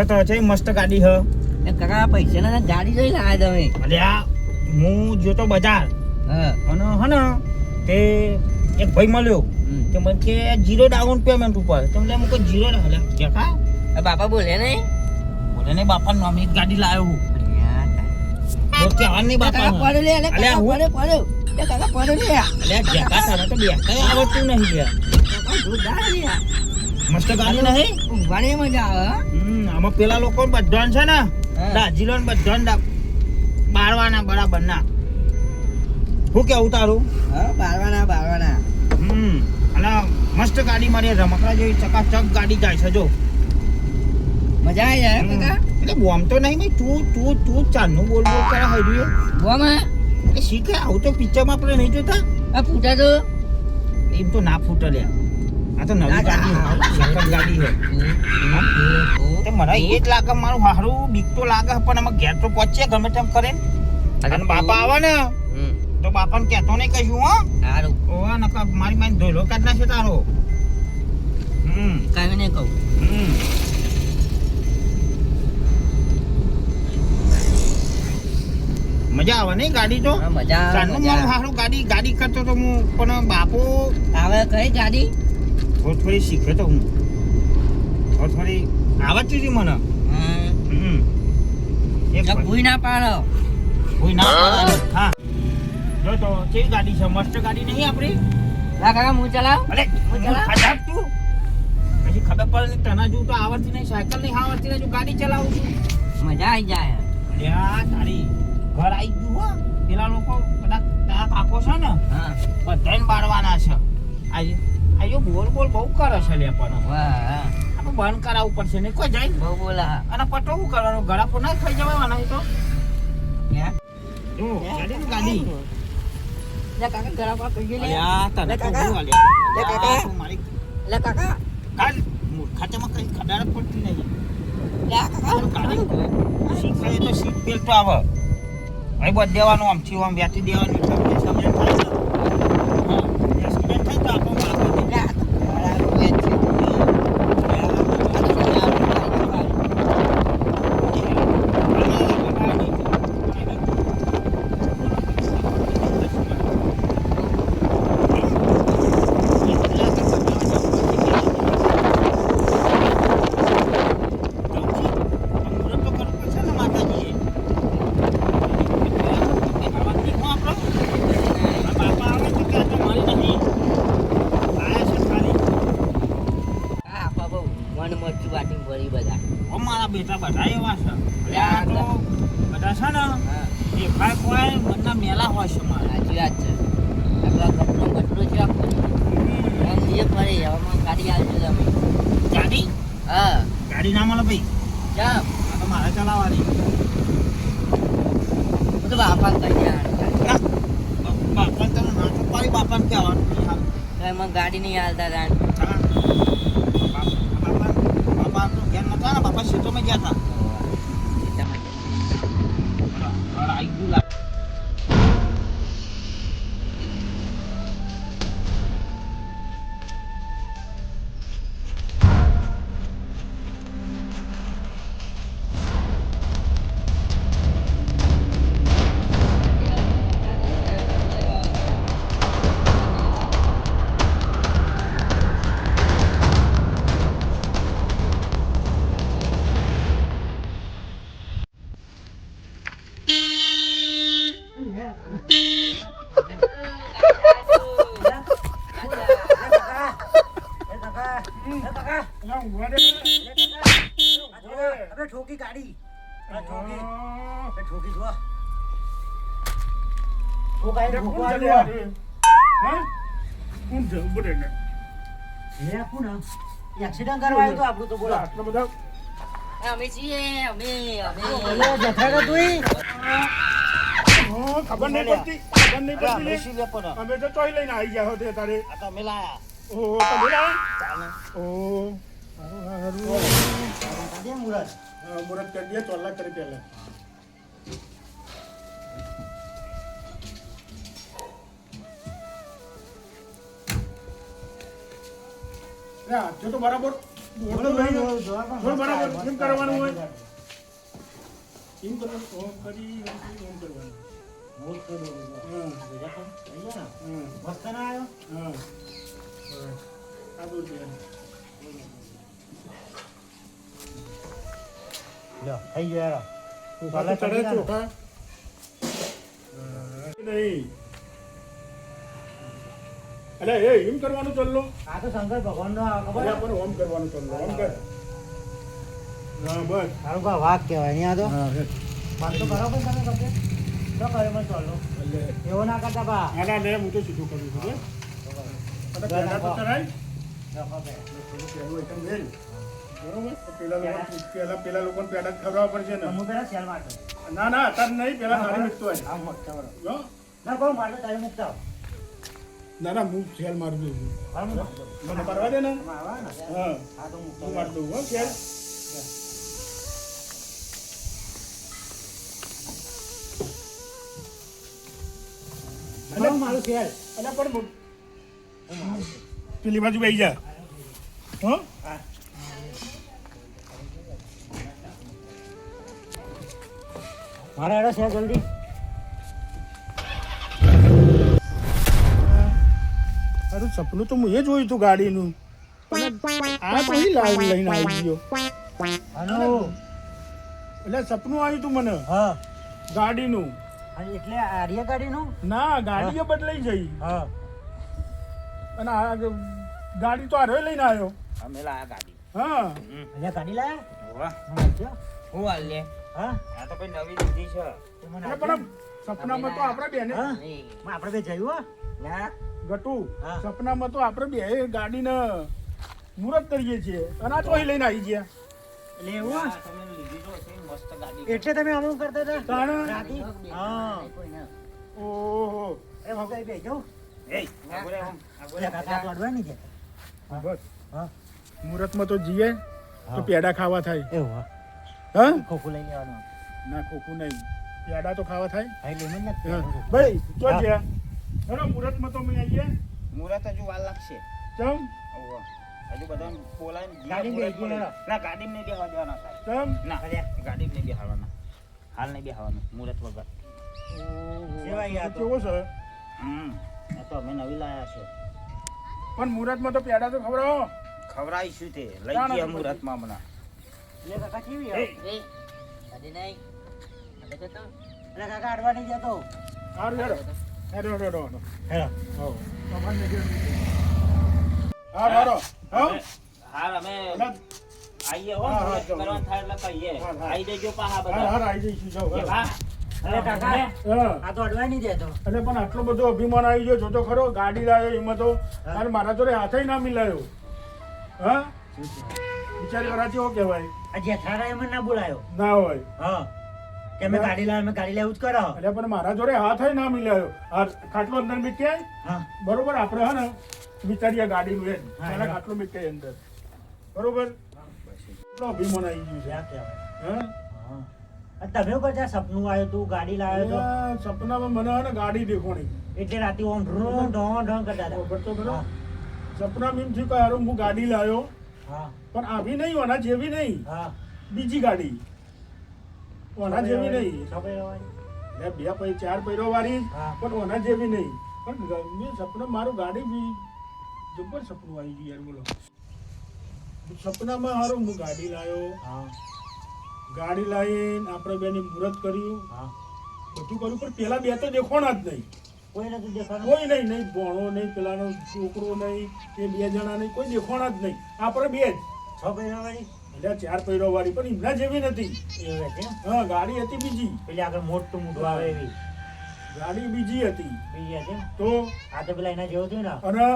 તો છે મસ્ત ગાડી હ કાકા પૈસા ના ગાડી જોઈ લાયા તમે. અલ્યા હું જોતો બજાર હા અને હને તે એક ભાઈ મળ્યો કે મને કે 0 ડાઉન પેમેન્ટ ઉપર તો મને મુકો 0 હલ્યા કેકા બાપા બોલે ને બોલે ને બાપા નોમી ગાડી લાવ્યો હું તો કેવા નહીં બાપા પડે લે અલ્યા હું પડે કાકા પડે લે અલ્યા જેકા તને તો બેસતા આવડતું નહીં લ્યા કાકા જોરદાર લે મસ્ત ગાડી નહીં ઊંઘવાની મજા આવે. આમાં પેલા લોકો બધાન છે ને દાજીલો ને બધાન બારવાના બરાબર ના શું કેવું તારું હા બારવાના અને મસ્ત ગાડી મારી રમકડા જેવી ચકાચક ગાડી જાય છે જો મજા આવી જાય કાકા. એટલે બોમ તો નહીં મેં તું ચાંદનું બોલ કરે હૈડ્યું બોમ એ શીખે આવું તો પિક્ચરમાં આપણે નહીં જોતા આ ફૂટા તો એમ તો ના ફૂટે લ્યા આ તો નવી ગાડી સેકન્ડ ગાડી છે મને એ જ લાગે મારું હારું બીક તો લાગે પણ આમાં ઘેર તો પહોંચે ગમે તેમ કરે અને બાપા આવે ને તો બાપાને કહેતો નહીં કશું હો સારું ઓવા નકા મારી માઈને ધોલો કાઢ નાખે તારો કાંઈ નહીં કહું. મજા આવે નહીં ગાડી તો મજા ચાંદનું મારું હારું ગાડી કરતો તો હું પણ બાપો આવે કઈ ગાડી થોડી શીખે તો હું થોડી આવડતી હતી મને ભૂઈ ના પાડો કોઈ ના પાડે. હા જો તો કેવી ગાડી છે મસ્ત ગાડી નહીં આપણી લા કાકા હું ચલાવ અરે હું ચલાવ ખરાબ તું પછી ખબર પડે તને જો તો આવડતી નહીં સાયકલ નહીં આવડતી નહીં જો ગાડી ચલાવું છું મજા આવી જાય. અલ્યા તારી ઘર આવી ગયું હો પેલા લોકો બધા તારા કાકો છે ને હા બધાને બાળવાના છે આયો બોલ બહુ કરે છે લે પણ વાહ આપણે બંધ કરાવવું પડશે ને કોઈ જાય બહુ બોલા અને પટો શું કરવાનું ગળાપો ના ખાઈ જવાના તો જો ગાડી લે કાકા ગળા પર કહી લે અલ્યા તને લે તો કાકા. હું અલ્યા લે કાકા. તું મારી લે કાકા કાલ ખાતામાં કઈ ખડાર પડતી નહીં લે કાકા ગાડી શીખાય તો સીટ બેલ્ટ આવે ભાઈ બધ દેવાનું આમથી આમ વ્યાતી દેવાનું એટલે સમજણ થાય છે હા સમજણ થાય તો આપણું આગળ લે આ તો ગળા રૂએ છે. આ બાબુ મન મરચું વાટી ભરી બધા અમારા બેટા બધા એવા છે આ તો બધા છે ને હા એ ભાઈ કોઈ મનના મેલા હોય છે મારા સાચી વાત છે. આપણા ગટરો છે આખો એમ જે ફરે હવામાં ગાડી આવજો તમે. ગાડી હા ગાડી ના મળે ભાઈ જાઓ આ તો મારે ચલાવવાની બધું બાપા કહી જાય બાપા તને ના તો પાડી બાપાને કહેવાનું એમાં ગાડી નહીં હાલતા તા બાપા તો ઘેર નતા ને બાપા સીટોમાં ગયા હતા આવી ગયું લાગે ઠોકી ગાડી ઠોકી જો એક્સિડન્ટ કરવા આવ્યો તો આપણું તો બોલો અમે છીએ અમે ખબર નહીં પડતી અમે તો ચોઈ લઈને આવી ગયા હોતે તારે તમે લાયા ઓહો તમે લાયા ઓહો મુરત કરી દે ચોલા કરી પહેલા જો તો બરાબર બોલો ભાઈ, બોલો બરાબર એમ કરવાનું હોય. એમ કરવાનું, ઓમ કરી ઓમ કરવાનું. હા. હા. મસ્ત ના આવ્યો હા. આ બોલ બે. લ્યો થઈ ગયો યાર ચોખા તો ચડે ચોખા. નહીં. અલે એ એમ કરવાનું ચાલલો. આ તો શંકર ભગવાન નો અરે ખબર પણ ઓમ કરવાનું ચાલલો. ઓમ કર. હા બસ. સારું કા વાઘ કહેવાય અહીંયા તો હા હે. મને તો બરાબર તમે કપે તો કરે મને ચાલો એટલે એવો ના કરતા બા આના લે હું તો સીધું કરું છું હે. અને પેલા તો ચડાય. થોડું પહેલું એકદમ વેલ. બરોબર? તો પેલા લોકોને પેડા જ ખવડાવવા પડશે ને. હું પેલા સેલ માટે ના ના અત્યારે નહીં પેલા સારી મૂકતો હોય. આમ મોટા બરાબર હો? ના કહું માટે તમે મૂકતા ના ના હું સેલ મારું દઉં છું. હા હું મૂકતો મને પરવા દે ને. આવા ને હા આ તો મૂકતો હું મારી દઉં હો સેલ. અને મારું સેલ અને પણ પેલી બાજુ બેસી જા. હો? મારા એડો સેલ જલ્દી તારું સપનું તો હું એ જોયું તું ગાડીનું. પણ આ તો ઈ લાઈવ લઈને આવી ગયો. હલો એટલે સપનું આવ્યું તું મને હા ગાડીનું. એટલે આર્ય ગાડીનું ના ગાડીએ બદલાઈ જઈ. હા અને આ ગાડી તો આરોય લઈને આવ્યો. અમે લાયા ગાડી હા એટલે ગાડી લાયા વાહ હું હાલ લે હા આ તો કોઈ નવી લીધી છે તો મને એટલે પણ સપનામાં તો આપણે બેને હા આપણે બે જયું હો ના ગટુ હા. સપનામાં તો આપણે બે ગાડીને મુહૂર્ત કરીએ છીએ અને આ તો અહીં લઈને આવી ગયા. એટલે એવું આ તમે લીધી તો છે મસ્ત ગાડી એટલે તમે અમુક કરતા હતા તાણે? રાતી હા ઓહો એ મગઈ બે જાઉં એ આગળ આમ એટલે કાકા તો અડવા નહીં જતા બસ હા મુહૂર્તમાં તો જઈએ તો હા. પેડા ખાવા થાય. એવું હા હા ખોખું લઈ લેવાનું ના ખોખું નહીં પેડા તો ખાવા થાય. ભાઈ લઈને જ હા. નથી ભાઈ તો હા. ગયા હેલો મુહૂર્તમાં તો અમે આવીએ. મુરત હજુ વાર લાગશે ચમ ઓહો હજુ બધા બોલાવીને ગાડી મુરત બેસી પડે. ગયો. ના ગાડી નહીં બેહવા દેવાના સાહેબ ચમ ના ગાડી નહીં બેહાડવાના હાલ નહીં બેહાવાનું મુરત વગર સેવા યાર તો કેવો છે આ તો અમે નવી લાયા છે પણ મુહૂર્તમાં તો પેડા તો ખવડાવો. ખવડાવીશું તે લઈ ના, ના, ગયા મુહૂર્તમાં હમણાં એટલે કાકા કેવી એ, આવે એ ગાડી નહીં એટલે તો એટલે કાકા અડવા નહીં જતો સારું હેડો હેડો હેડો હેડો હેડો. હેલો હો તમારે નહીં હા હારો હા હાલ અમે એટલે આઈએ હો હા, હા, મુહૂર્ત ચાલો. કરવાનું થાય એટલે કહીએ હા, હા. આઈ દેજો પાહા હા બધા હા આવી જઈશું જાઓ એ હેડો. હા એટલે કાકા હા આ તો અડવા નહીં દેતો એટલે પણ આટલો બધો અભિમાન આવી ગયો જોતો ખરો ગાડી લાવ્યો એમાં તો અને મારા જોડે હાથે ના મિલાયો. હા વિચાર કરાતી હો કહેવાય આ જેઠારાએ મને ના બોલાયો ના હોય. હા કે મેં ગાડી લાવ મેં ગાડી લેવું જ કરો એટલે પણ મારા જોડે હાથે ના મિલાયો. આ ખાટલો અંદર મીક્યાય હા બરોબર આપણે હે ને વિચારીએ ગાડીનું એમ હા, પેલા હા. ખાટલો મીક્યાય અંદર બરોબર એટલો અભિમાન આવી ગયું છે. ક્યાં કહેવાય હા હા અને તમે ઉપર જ્યાં સપનું આવ્યું તું ગાડી લાવ્યો તો એટલે સપનામાં મને હે ને ગાડી દેખોણી એટલે રાતે ઓમ ઢોં ઢોં ઢોં કરતા હતા ખબર તો ખરો હા. સપનામાં એમ થયું કે હારું હું ગાડી લાવ્યો હા પણ આવી નહીં ઓના જેવી નહીં હા બીજી ગાડી ઓના જેવી નહીં સફેદ વાળી. એટલે બે પૈ ચાર પૈરો વાળી હા. પણ ઓના જેવી નહીં પણ મેં સપના મારું ગાડી બી જબર સપનું આવી ગયું યાર બોલો સપનામાં હારું હું ગાડી લાવ્યો હા ગાડી લાવીને આપણે બેની મુહૂર્ત કર્યું હા બધું કર્યું પણ પેલા બે તો દેખોણા જ નહીં કોઈ નથી દેખાતું કોઈ નહીં નહીં ભોણો નહીં પેલાનો છોકરો નહીં એ બે જણા નહીં કોઈ દેખોણા જ નહીં આપણે બે જ સફેદ વાળી એટલે ચાર પૈરો વાળી પણ એમના જેવી નથી એવું છે હા ગાડી હતી બીજી પેલી આગળ મોટું મોટું આવે એવી ગાડી બીજી હતી બીજી છે તો આ તો પેલા એના જેવું થયું ને અને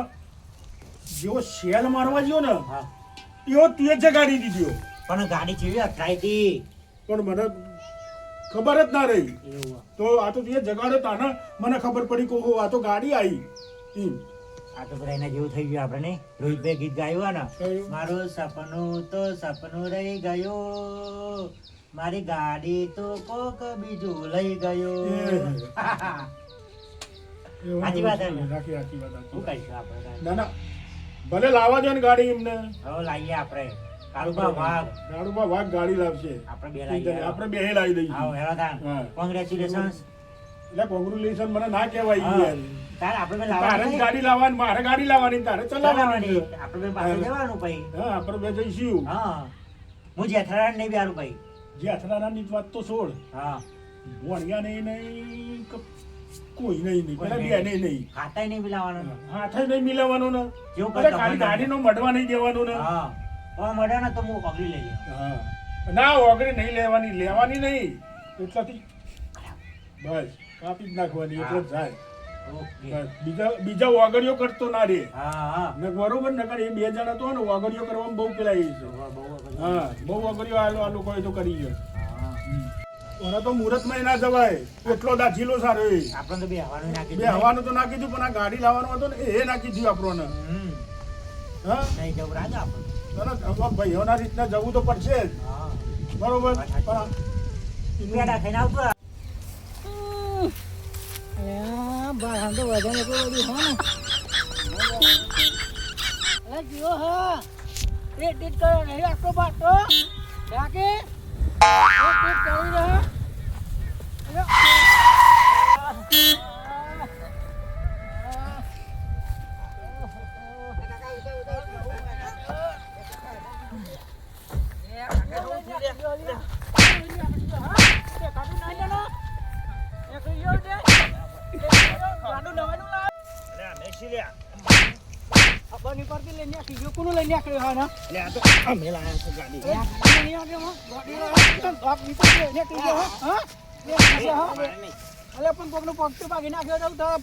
જેવો સેલ મારવા ગયો ને હા એવો તે જ ગાડી દીધો પણ ગાડી ચેવી અથડાઈ હતી પણ મને ખબર જ ના રહી એવું તો આ તો તે જગાડે તાને મને ખબર પડી કે ઓહો આ તો ગાડી આવી એમ આ તો પેલા એના જેવું થઈ ગયું આપણે નહીં રોહિતભાઈ ગીત ગાયું ને કયું? મારું સપનું તો સપનું રહી ગયું મારી ગાડી તો કોક બીજું લઈ ગયું એવું સાચી વાત છે ને? સાચી વાત સાચી. શું કહીશું આપણે ના ના ભલે લાવવા દો ને ગાડી એમને હવે લાવીએ આપણે દારૂબા વાઘ ગાડી લાવશે. આપણે બે લાવી ગયા. આપણે બે લાવી દઈશું. આવો હેરો તાન. હા. કોંગ્રેચ્યુલેશન્સ. એટલે કોંગ્રેચ્યુલેશન મને ના કહેવાય યાર. તાર આપણે બે તારે જ લાવવાનું. ગાડી લાવવાની, મારે ગાડી લાવવાની, તારે ચલાવવાની છે. આપણે બે પાસે જવાનું ભાઈ. હા, આપણે બે જઈશું. હા. હું જેઠાલાલ નહીં બેહારું ભાઈ. જે અથડારાની વાત તો છોડ. હા. વણિયા નહીં કે કોઈ નહીં પેલા બે નહીં. ખાતાય નહીં મિલાવાનું. હાથે નહીં મિલાવવાનું ને. જેવું અરે કરતા ખાલી હોય ગાડીનો મઢવા નહીં દેવાનું ને. હા. હવે મળે ને તો હું પગડી લઈ લઉં. હા. ના ઓગળી નહીં લેવાની નહીં. એટલાથી બસ કાપી જ નાખવાની એટલે જ જાય. ઓકે. બસ. બીજા ઓગળીઓ કરતો ના રે. હા હા. ને બરોબર ને એ બે જણા તો ને ઓગળીઓ કરવામાં બહુ પેલા એ છે. હા, બહુ ઓગળીઓ આ લોકોએ તો કરી છે. હા. ઓને તો મુહૂર્તમાં ના જવાય. એટલો દાખીલો સારો એ. આપણે તો બે હવાનું નાખી બે હવાનું તો નાખી દીધું પણ આ ગાડી લાવવાનો હતો ને એ નાખી દીધું આપણને. હા, નહીં જવું રાજા આપણે. ભાઈઓના રીતના જવું તો પડશે જ. હા. બરોબર. પેડા ખાઈને આવતો. બહાર તો વજન એટલું બધું હોય ને અરે જીઓ હા ટેટ કરો નહીં આખો બાટો રાખે ટેટ કરી રહ્યો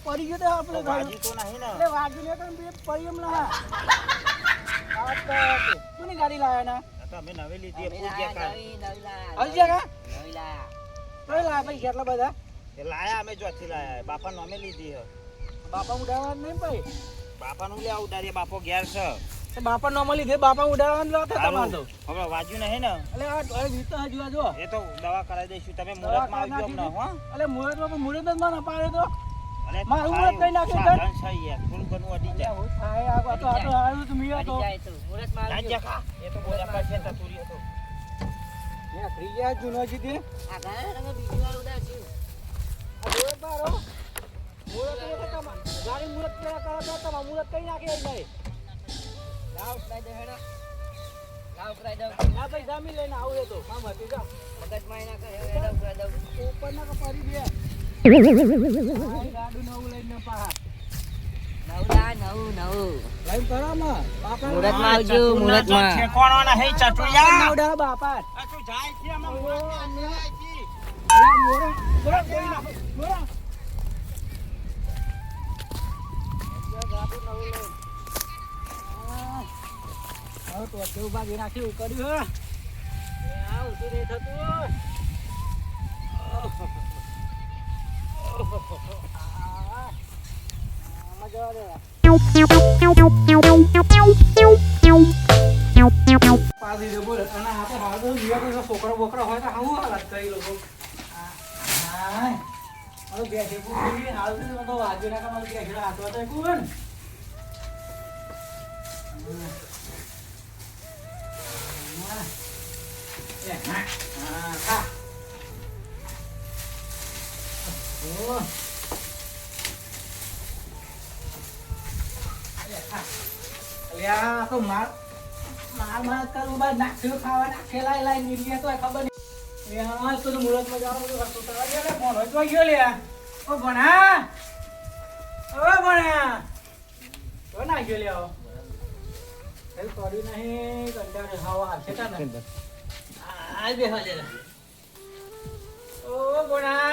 પડી ગયો આપણે બાજી તો નહીં ને. એટલે વાગી ને પડી એમ ના કોની ગાડી લાયા ના આ તો અમે નવી લીધી પૂજ્યા કાલ. હજી જગા કઈ લાયા ભાઈ કેટલા બધા એ લાયા અમે જોથી લાયા. બાપા નોમે લીધી હે. બાપા ઉડાડવા નહીં ભાઈ બાપાનું લે ઉડાડીએ. બાપો ઘેર છે. બાપા નો મળી દે બાપા ઉડાડવાનું લો તમારે તો હવે વાજ્યું નહીં ને. એટલે આ વીતો હજુ આ જો એ તો દવા કરાવી દઈશું. તમે મુહૂર્તમાં આવજો અમને, હો. એટલે મુહૂર્ત જ ના પાડે તો અને મારું મુહૂર્ત કઈ નાખ્યું છે? સાધન છે યાર. થોડું ઘણું અડી જાય. હું થાય આ તો હારું તો મિયા તો જાન જા ખા. એ તો બોલ્યા કરશે તતુરી હતો. મે ફ્રી ગયા જૂનો જીતે આ જોર પારો મુહૂર્ત એટલે તમાર ગાડી મુહૂર્ત પેલા કરો તો તમાર મુહૂર્ત કઈ નાખે નહીં લાવ ફ્રાઈડે હેડા લાવ ફ્રાઈડે ના ભાઈ જામી લઈને આવું એ તો મામા તી જા મગજ માં ના કરે હેડા ફ્રાઈડે ઉપર ના કપારી દે ગાડું નવું લઈને પા લાઈન કરામાં બાપા મુહૂર્તમાં આવજો, મુહૂર્તમાં. ઠેકોણોના હે ચટુયા. નવડા બાપા આ તું જાય છે આમાં મુહૂર્તમાં જાય છે. અલા મોરા મોરા કોઈ ના મોરા ગાડું નવું લઈને હવે તો કેવું ભાગી નાખ્યું કર્યું હે આ ઉઠી નહીં થતું મજા આવે પાડી દે બોલ અને આપણે હાલ તો નિયા છોકરો બોકરો હોય તો હું હાલત કરી લોકો હા હવે બેઠે પૂરી હાલ તો વાગ્યો ના કમાલ કે હેડા હાથવા તો કોણ અલ્યા તો માર કરું બાદ નાખ્યો ખાવા નાખે લાઈ નીકળ્યા તો ખબર નહીં હા તો મુહૂર્તમાં જવાનું બધું વસ્તુ કરવા દે ફોન હોય તો ગયો લે ઓ ભણા તો ના ગયો લે આવો એ કર્યું નહીં કંટાળે હવા આવશે તા ને આ બે હાજે ઓ ભણા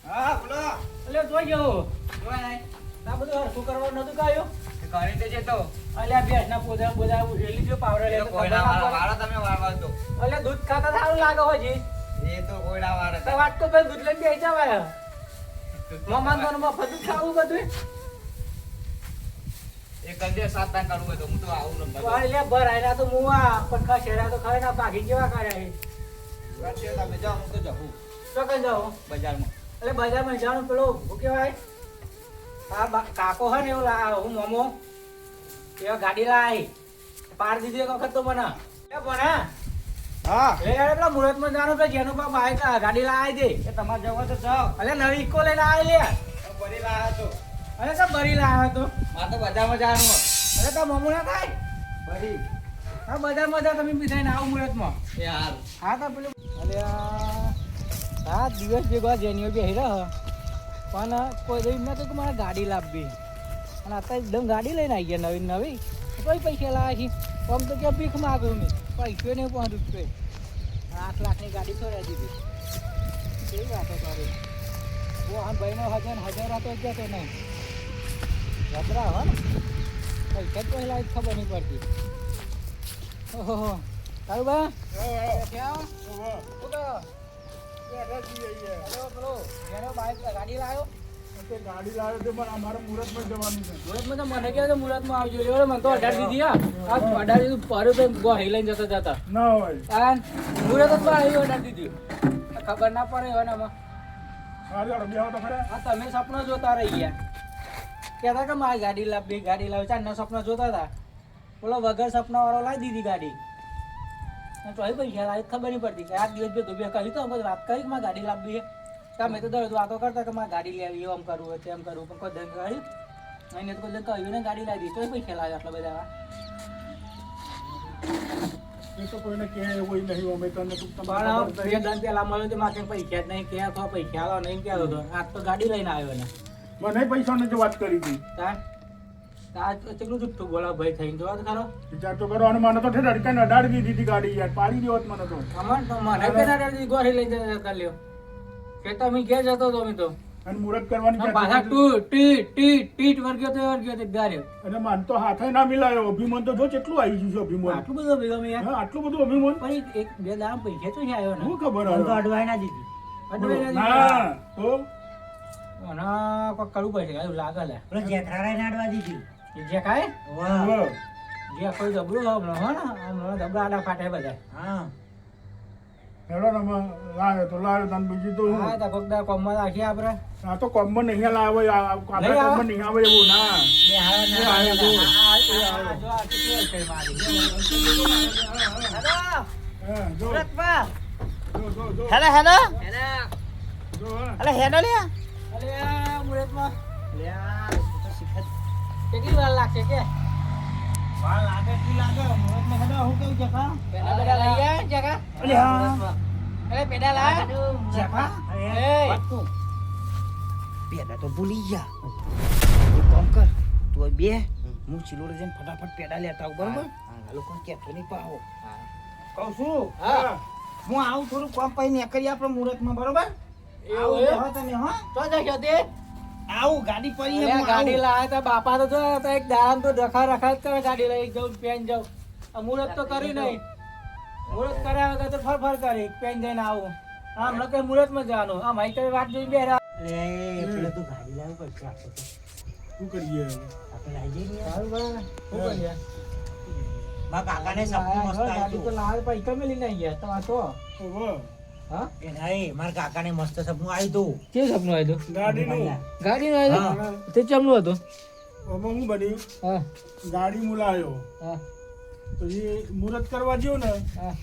હા બોલો. અલ્યા તો ગયો આ બધું હરખું કરવાનું નતું કાયો ઘરે તો જતો અલ્યા બેસ ના પોદા બોદા ઉઠેલી જો પાવડર લે કોઈના વાળા તમે વાળવા દો અલ્યા દૂધ ખાતા સારું લાગે હોય જી એ તો કોઈના વાળા તો વાટકો પર દૂધ લઈને બેસી જવાય મમ્મા તો મફત જ ખાવું બધું એ કંદે સાત ટાઈમ કાઢવું હોય તો હું તો આવું નંબર અલ્યા ભરાયના તો મુવા પણ ખસેડા તો ખરે ના ભાગી જેવા કર્યા વાંચ્યો તમે જાઓ હું તો જવું તો કઈ જાઉં બજારમાં એટલે બજારમાં જવાનું પેલો શું કહેવાય આ કાકો હે ને એવું હું મોમો એ ગાડી લાય પાર દીધી એક વખત તો મને એ ભણા હા એ એટલે મુહૂર્તમાં જાણો તો જેનો બાપ આય ગાડી લાય દે એ તમારે જવા તો જાઓ અલે નવી ઇકો લઈને આય લે ફરી લાયા છો અરે તો ભરી લાવ્યો તો મારે તો બધામાં જવાનું અરે તો મમુ ના થાય ફરી હા બધા તમે પીધાઈને આવો મુહૂર્તમાં એ હાલ હા તો પેલું અલે આ દિવસ ભેગા જેનીઓ બે હેરા પણ કોઈ દઈ ના કે મારે ગાડી લાવવી અને અત્યારે એકદમ ગાડી લઈને આવી ગયા નવી નવી કોઈ પૈસા લાવ્યા છે આમ તો ક્યાં ભીખ માગું મેં પૈસો નહીં 5 રૂપિયા 8 લાખની ગાડી છોડાવી દીધી કેવી વાતો કરી वो हम बहनों हजार तो क्या तो नहीं घबरा हो ना पैसा तो हिला खबर नहीं पड़ती ओहो कारू बा क्या हेलो बोलो मेरा बाइक गाड़ी लायो ગાડી લાવ્યો તો પણ અમારે મુહૂર્તમાં જવાનું છે. मुहूर्त में तो मन क्या तो मुहूर्त में आवજો रे मन तो 18 दी दिया आज 18 दी पर तो गो हिलाइन जता जता ના હોય आन मुहूर्त तो आयो 18 दी दियो खबर ना पड़े हो ना में સારું હાલો, બેહો તો ખરા. હા તમે સપના જોતા રહી ગયા કહેતા કે મારી ગાડી લાવી ચારના સપના જોતા હતા બોલો વગર સપના વાળો લાવી દીધી ગાડી તો એ પૈસા લાવી ખબર નહીં પડતી કે આ દિવસ બે દુબે કહ્યું તો અમે વાત કરી કે મારે ગાડી લાવવી છે તમે તો દર વાતો કરતા કે મારે ગાડી લેવી એમ કરવું હોય તેમ કરવું પણ કોઈ દંગ કહ્યું એને તો કોઈ દંગ કહ્યું ને ગાડી લાવી દીધી તો પૈસા લાવે આટલા બધા એ તો કોઈને કહે એવું નહીં અમે તને તું પણ બે દંડ પેલા મળ્યો તો મારે પૈસા જ નહીં ક્યાં તો પૈસા આલો નહીં કહેતો હતો આજ તો ગાડી લઈને આવ્યો ને મને પૈસાની જ વાત કરી હતી. તાર કેટલું જુઠ્ઠું બોલા ભાઈ થઈને જોવા તો ખરો વિચાર તો કરો અને મને તો ઠેર અડકાઈને અડાડી દીધી હતી ગાડી યાર પાડી દેવત મને તો અમન તો મને પેલા દાદી ગોરી લઈને જતા લ્યો કે તમે ઘેર જતો તો અમે તો અને મુહૂર્ત કરવાની આમ ક્યાં પાછા ટીટ વર્ગ્યો તો ગાર્યો અને મન તો હાથે ના મિલાયો અભિમાન તો જો કેટલું આવી ગયું છે અભિમાન આટલું બધું ભેગો મેં યાર હા આટલું બધું અભિમાન પણ એક બે દામ પૈસા તો આવ્યો ને શું ખબર મને તો હવે? અડવાઈ ના દીધી અડવાઈ ના ના તો અને કોઈ કરવું પડશે એવું લાગે લે પેલો જેઠારાય ના અડવા દીધી જે ખાય વાહ હવે જે કોઈ જબરું હમણાં હો ને હમણાં જબરા આડા ફાટે બધા હા હેડો ને અમે લાવ્યો તો લાવ્યો તને બીજું તો હા તો કોક દા કોમમાં રાખીએ આપણે આ તો કોમમાં નહીં લાવે આપણા નહીં આવે? કોમમાં નહીં આવે એવું ના બે હારા એ ના આવ્યો જો. જો આ કેટલી કઈ મારી હા, જો સુરતમાં જો જો હેલો હેલો જો હા. અલે હેલો લે અલે મુહૂર્તમાં લ્યા તો શીખત કેટલી વાર લાગશે કે વાળ લાગે કી લાગે મુરતમાં હેડો હું કેવું જખા પેડા પેડા લઈ ગયા જગા અલે હા અરે પેડા લા જખા એ વાતું પેડા તો ભૂલી ગયા એક કામ કર તું બે હું ચિલોડે જઈને ફટાફટ પેડા લેતા આવું બરોબર આ લોકો કેતો નહીં પાવો કહું છું હા હું આવું થોડું કામ પૈ ને કરી આપણે મુહૂર્તમાં બરોબર એવું આવું હે? બેહો તમે હા તો જશો તે આવું ગાડી પડી હે, અરે હું ગાડી આવું. લાયા તા બાપા તો જો તો એક દામ તો રખા રખા જ કરે ગાડી લઈ જાઉં પેન જાઉં આ મુહૂર્ત તો કરી નહીં મુહૂર્ત કર્યા વગર તો ફર ફર કરી પેન જઈને આવું આમ લોકો મુહૂર્તમાં જવાનું આમ અહીં કરી વાત જોઈ બેરા લે પેલો તો ગાડી લાવવી પડશે આપણે તો. શું કરીએ હવે? આપણે લાવી જઈએ સારું બરાબર શું કરીએ મારા કાકાને સપનું મસ્ત ગાડી તો આવ્યું લાવે પૈસા મેલી નહીં ગયા તમારે તો ઓહો. હા એ નહીં મારા કાકાને મસ્ત સપનું આવ્યું હતું કેવું સપનું આવ્યું ગાડીનું ગાડી નું આવ્યું તે ચમનું હતું આમાં હું બન્યું હા ગાડી મુલાયો હા પછી મુહૂર્ત કરવા ગયો ને હા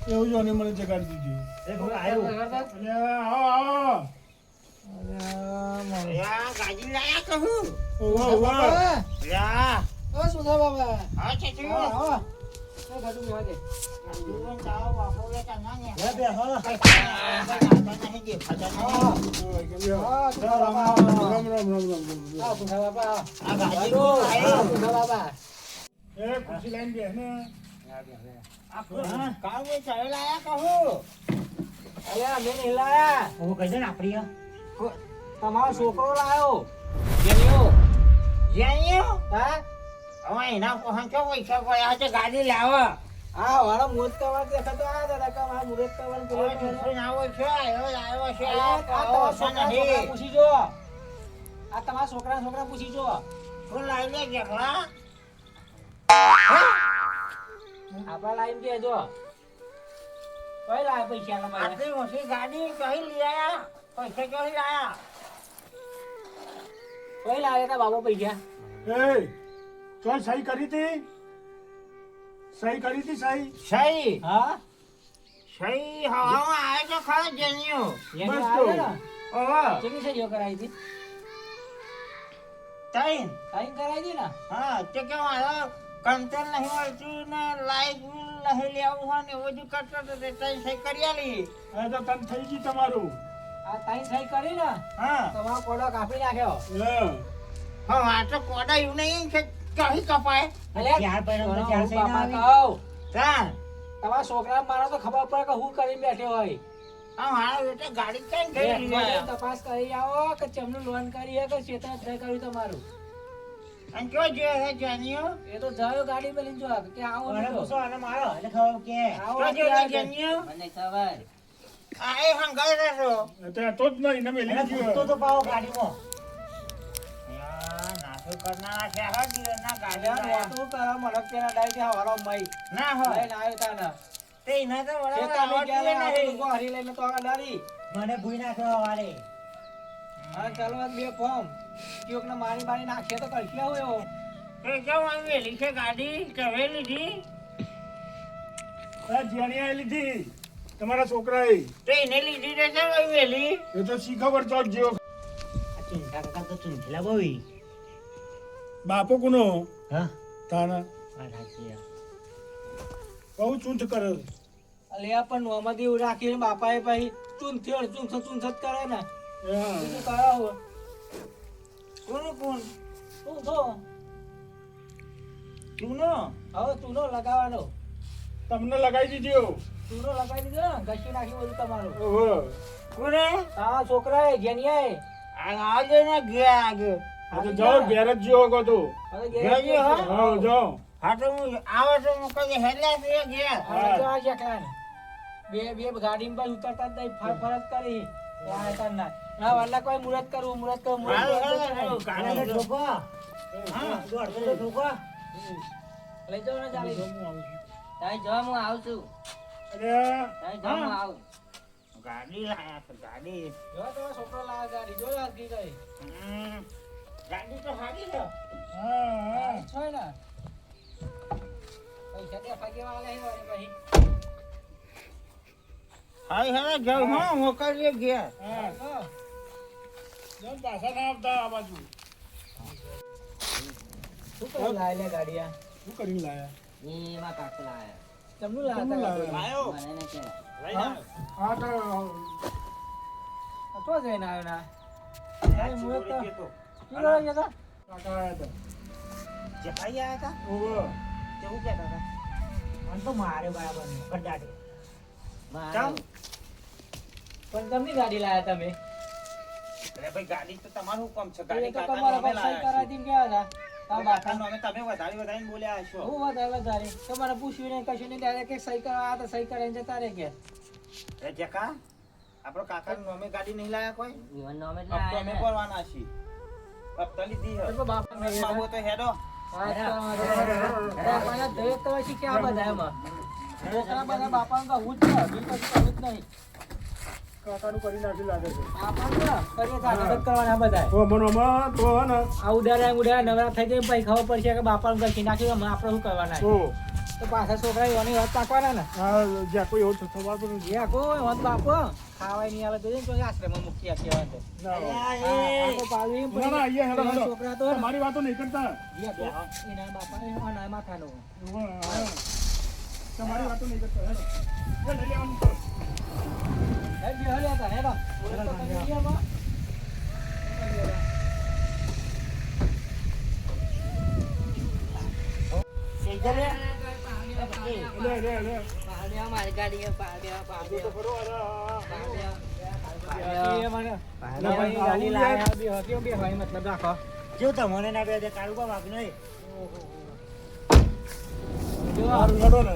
એવું જ અને મને જગાડી દીધી એ ભલે આવ્યું અને આવો આવો યા ગાડી લાયા કહું ઓહો ઓહો યા શું થાય બાબા હા છે છે લે બે હો નહીં દે ફટા નહીં રામ રામ રામ રામ આ ગાડી તો આવ્યો એ ખુશી લઈને બે ને કામ એ ચાલે લાયા કહું હું કહી દે ને આપણી તમારો છોકરો લાયો જેનિયો જ્યાં હા હવે એના પહોંચો પૈસા પડ્યા છે ગાડી લાવો હા વાળો મુહૂર્ત કરવા દેખાતો આ દાદા કે મારા મુહૂર્ત કરવાનું હવે પેલો છોકરો આવો છે આવ્યો છે આ તમારા છોકરા પૂછી જો આ તમારા છોકરા પૂછી જો શું લાવી લે જેકલા આપણા લાઈન કેજો કઈ લાવે પૈસા તમારે આટલી મોટી ગાડી કઈ લઈ આયા પૈસા કઈ લાયા કઈ લાવે તા બાબો પૈસા એ ચોલ સહી કરી હતી સહી સહી હા સહી હા આવે તો ખરા જન્યો એને બસ આવ્યો તો. ને ઓહો કેટલી સહીઓ કરાવી હતી તૈન સાઈન કરાવી હતી ને હા તે કે મારો કંટ્રોલ નહીં મળતું ને લાઈટ બિલ નહીં લેવું હોય ને એવું બધું કરતો તો તે તઈ સહી કરી આલી હવે તો તને થઈ ગઈ તમારું આ તાઈ સહી કરી ને હા તમારો કોડો કાપી નાખ્યો હા હા આ તો કોડા એવું નહીં કે કહી કપાય ચાર બાપા કહું ચાલ તમારા છોકરા મારો તો ખબર પડે કે હું કરીને બેઠો હોય હા મારા બેટા ગાડી કઈ ગઈ બેઠો તપાસ કરી આવો કે ચમનું લોન કરી હે કે ચેતન થઈ કર્યું તમારું અને જો જો હે જાન્યો એ તો જાયો ગાડી મેં લીધો કે આવો આવો જો જો જાન્યો મને ખબર આ એ હંગાઈ રહેજો અત્યારે તો જ નહીં ને મેલી ગયો યાર નાસો કરનારા છે હા દિલના ગાડી અલ્યા નોતું કરો મને પેલા ડાઈ કે હવારો મઈ ના હોય લઈને આવ્યો તા ને તે ના તો ચેતન વડા ગયા આવડતું ઉભો હરી લઈને તો આગળ ડારી મને ભૂઈ નાખ્યો વારે હા ચાલો આ બે ફોર્મ ક્યોક ને મારી બારી નાખીએ તો કરશી આવું એવો તે કેમ આવેલી છે ગાડી કવે લીધી જેણી લીધી તમારા છોકરાએ તે એને લીધી રે છે આવેલી એ તો શી ખબર ચોક જેવો આ ચિંતા કાકા તો ચૂંઠેલા બોવી બાપો કોનો હા તાના વાત સાચી છે. બહુ ચૂંટ કરે અલ્યા પણ નોમાંથી એવું રાખીને બાપાએ પછી ચૂંથ જ કરે ને હા. બીજું કરાવો કોણ કોણ ચૂંથો તુનો હવે ચૂનો લગાવવાનો તમને લગાવી દીધો ચૂનો લગાવી દીધો ને ઘસી નાખી બધું તમારું ઓહો કોને હા છોકરાએ જેનિયાએ આજે ને ગયા આગે આ તો જાઓ ઘેર જ જેવો કહો તો હવે ગયા છે, હા? હા જાઓ હા તો હું આવે તો હું કઈ હેલા છે ગયા હવે જો આ શકલા ને બે ગાડીમાં પર ઉતરતા જ નહીં ફરજ કરી આ તાર ના વાલા કોઈ મુહૂર્ત કરવું મુહૂર્ત હારું, હારું, કાલે હારું. ઠોકો હા. દોડતો તો ઠોકો લઈ જાઓ ને ચાલી તાઈ જો હું આવું છું અરે તાઈ જો હું આવું ગાડી લાયા છે ગાડી જો તમારો છોકરો લાયા ગાડી જો આ ગઈ ગઈ હમ. ગાડી તો સારી છે હા હા છો ને પૈસા દે ફાકે વાલે હે વાળી ભાઈ હાય હા જાઉં હા મોકલીએ ગયા હા હા જાઓ પાછા ના આવતા આ બાજુ શું કરી લાયા લે ગાડી આ શું કરીને લાયા એમાં કાકો લાયા તમનું તમનું લાયા લાયા. આવ્યો મને નહીં કે લઈને હા તો તો જઈને આવ્યો ના આવ્યો. મુહૂર્ત ચોરી ગયો તો. કિલો લઈ જતા કાકા આયા હતા જપાઈ આવ્યા હતા ઓહો કેવું કહેતા હતા મને તો મારે બરાબર નહીં કડાડે ચાલ. પણ તમને ગાડી લાયા તમે અરે ભાઈ ગાડી તો તમારું કામ છે એ ગાડી તો કાકાના તમારા નામે પાસે લાયા કરાવી ગયા હતા છે. તા બાપા કાકાના નામે તમે વધારીને બોલ્યા હશો હું વધારે તમારે પૂછ્યું નહીં કશું નહીં ડાયરેક્ટ એક સહી કરવા તો સહી કરીને જતા રહે ગયા એ જકા આપણો કાકાના નામે ગાડી નહીં લાયા કોઈ જીવન નો અમે હપ્તો અમે ભરવાના છીએ હપ્તો લીધી હે. તો બાપા માગો તો હેડો બાપાના દરેક તો શીખ્યા આ બધા એમાં છોકરા બધા બાપાનું તો હું જ છે બીજું કશું કરવું જ નહીં કાકાનું કરી નાખી લાગે છે બાપાનું ને કરીએ તો આગળ કરવાના બધા ઓ મનોમાં તો હે ને આ ઉડાડ્યા નવરા થઈ જાય પછી ખબર પડશે કે બાપાનું કઈ નાખ્યું આપણે શું કરવાના તો તો પાછા છોકરા એની વાત પાકવાના ને આ જ્યાં કોઈ એવો થવા પર જે આખો વાત બાપો ખાવાય નહીં આવે તો જઈને આશ્રમમાં મૂકી આપીએ વાત ના હોય. આખો પાલવી ના ના અહીંયા હેડો હેડો છોકરા તો મારી વાતો નહીં કરતા એના બાપાને અનાય માથાનું ઓહો, હા. તમારી વાતો નહીં કરતા હેડો એ લઈ લેવાનું તો. હે બિહાર હતા હે બા લે લે લે મારી ગાડી તો ખરો અરે મતલબ રાખો જેવું તમને ના બે કાળું પણ વાગ્યું નહીં સારું હેડો ને